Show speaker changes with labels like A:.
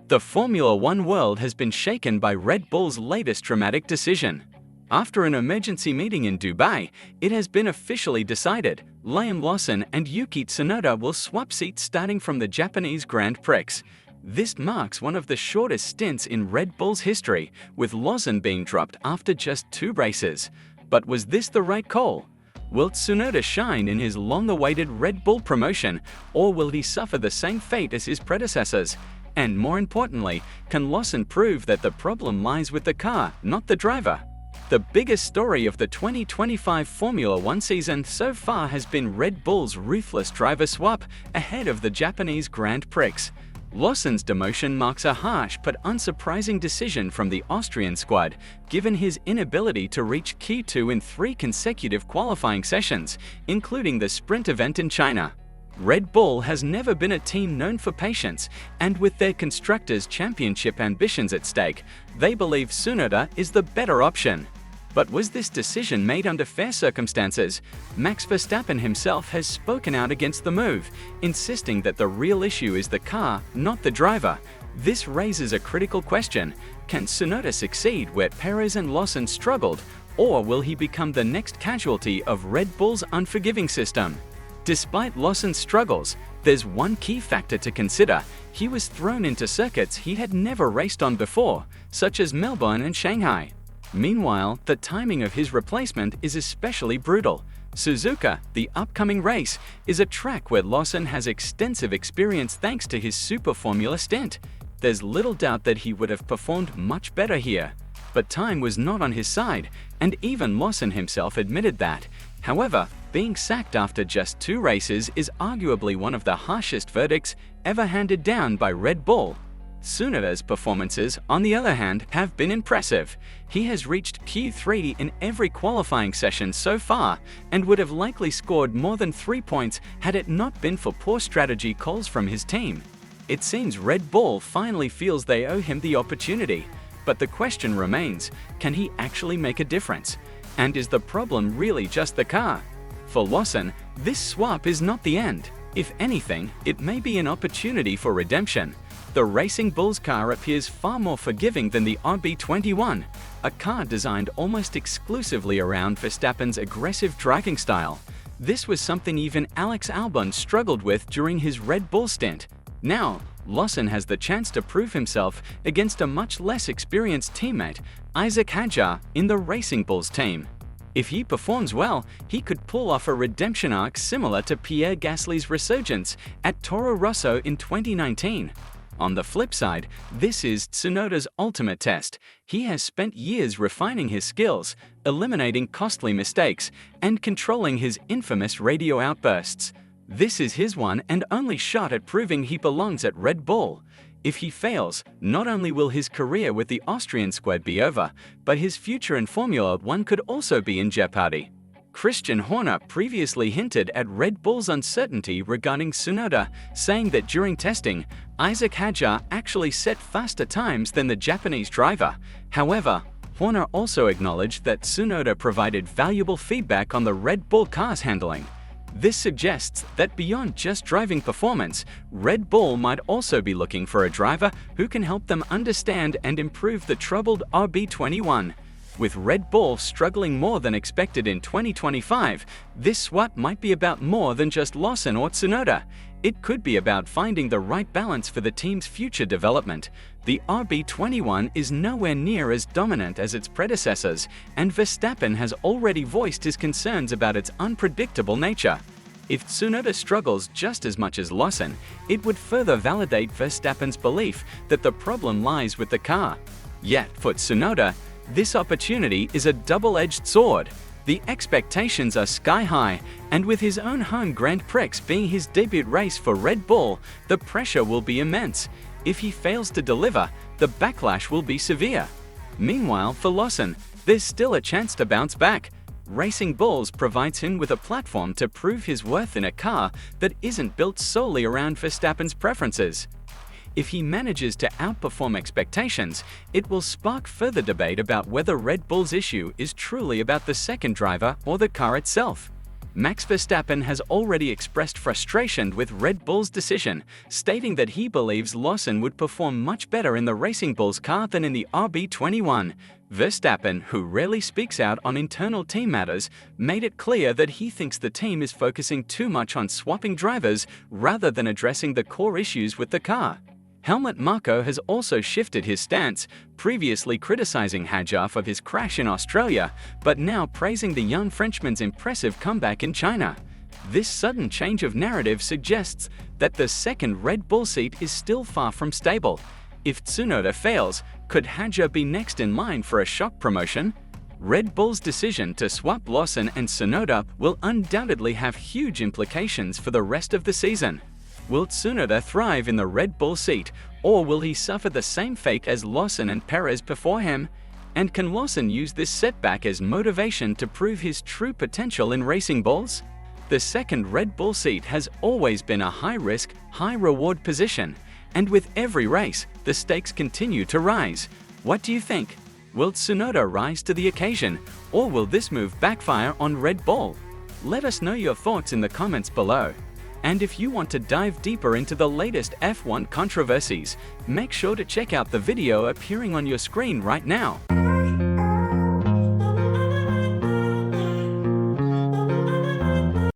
A: The Formula One world has been shaken by Red Bull's latest dramatic decision. After an emergency meeting in Dubai, it has been officially decided Lawson and Yuki Tsunoda will swap seats starting from the Japanese Grand Prix. This marks one of the shortest stints in Red Bull's history, with Lawson being dropped after just 2 races. But was this the right call? Will Tsunoda shine in his long-awaited Red Bull promotion, or will he suffer the same fate as his predecessors? And more importantly, can Lawson prove that the problem lies with the car, not the driver? The biggest story of the 2025 Formula One season so far has been Red Bull's ruthless driver swap ahead of the Japanese Grand Prix. Lawson's demotion marks a harsh but unsurprising decision from the Austrian squad, given his inability to reach Q2 in 3 consecutive qualifying sessions, including the sprint event in China. Red Bull has never been a team known for patience, and with their Constructors' Championship ambitions at stake, they believe Tsunoda is the better option. But was this decision made under fair circumstances? Max Verstappen himself has spoken out against the move, insisting that the real issue is the car, not the driver. This raises a critical question. Can Tsunoda succeed where Perez and Lawson struggled, or will he become the next casualty of Red Bull's unforgiving system? Despite Lawson's struggles, there's one key factor to consider. He was thrown into circuits he had never raced on before, such as Melbourne and Shanghai. Meanwhile, the timing of his replacement is especially brutal. Suzuka, the upcoming race, is a track where Lawson has extensive experience thanks to his Super Formula stint. There's little doubt that he would have performed much better here. But time was not on his side, and even Lawson himself admitted that. However, being sacked after just 2 races is arguably one of the harshest verdicts ever handed down by Red Bull. Tsunoda's performances, on the other hand, have been impressive. He has reached Q3 in every qualifying session so far and would have likely scored more than 3 points had it not been for poor strategy calls from his team. It seems Red Bull finally feels they owe him the opportunity. But the question remains, can he actually make a difference? And is the problem really just the car? For Lawson, this swap is not the end. If anything, it may be an opportunity for redemption. The Racing Bulls car appears far more forgiving than the RB21, a car designed almost exclusively around Verstappen's aggressive driving style. This was something even Alex Albon struggled with during his Red Bull stint. Now, Lawson has the chance to prove himself against a much less experienced teammate, Isack Hadjar, in the Racing Bulls team. If he performs well, he could pull off a redemption arc similar to Pierre Gasly's resurgence at Toro Rosso in 2019. On the flip side, this is Tsunoda's ultimate test. He has spent years refining his skills, eliminating costly mistakes, and controlling his infamous radio outbursts. This is his one and only shot at proving he belongs at Red Bull. If he fails, not only will his career with the Austrian squad be over, but his future in Formula One could also be in jeopardy. Christian Horner previously hinted at Red Bull's uncertainty regarding Tsunoda, saying that during testing, Isack Hadjar actually set faster times than the Japanese driver. However, Horner also acknowledged that Tsunoda provided valuable feedback on the Red Bull car's handling. This suggests that beyond just driving performance, Red Bull might also be looking for a driver who can help them understand and improve the troubled RB21. With Red Bull struggling more than expected in 2025, this swap might be about more than just Lawson or Tsunoda. It could be about finding the right balance for the team's future development. The RB21 is nowhere near as dominant as its predecessors, and Verstappen has already voiced his concerns about its unpredictable nature. If Tsunoda struggles just as much as Lawson, it would further validate Verstappen's belief that the problem lies with the car. Yet, for Tsunoda, this opportunity is a double-edged sword. The expectations are sky-high, and with his own home Grand Prix being his debut race for Red Bull, the pressure will be immense. If he fails to deliver, the backlash will be severe. Meanwhile, for Lawson, there's still a chance to bounce back. Racing Bulls provides him with a platform to prove his worth in a car that isn't built solely around Verstappen's preferences. If he manages to outperform expectations, it will spark further debate about whether Red Bull's issue is truly about the second driver or the car itself. Max Verstappen has already expressed frustration with Red Bull's decision, stating that he believes Lawson would perform much better in the Racing Bulls car than in the RB21. Verstappen, who rarely speaks out on internal team matters, made it clear that he thinks the team is focusing too much on swapping drivers rather than addressing the core issues with the car. Helmut Marko has also shifted his stance, previously criticizing Hadjar for his crash in Australia, but now praising the young Frenchman's impressive comeback in China. This sudden change of narrative suggests that the second Red Bull seat is still far from stable. If Tsunoda fails, could Hadjar be next in line for a shock promotion? Red Bull's decision to swap Lawson and Tsunoda will undoubtedly have huge implications for the rest of the season. Will Tsunoda thrive in the Red Bull seat, or will he suffer the same fate as Lawson and Perez before him? And can Lawson use this setback as motivation to prove his true potential in Racing Bulls? The second Red Bull seat has always been a high-risk, high-reward position, and with every race, the stakes continue to rise. What do you think? Will Tsunoda rise to the occasion, or will this move backfire on Red Bull? Let us know your thoughts in the comments below. And if you want to dive deeper into the latest F1 controversies, make sure to check out the video appearing on your screen right now.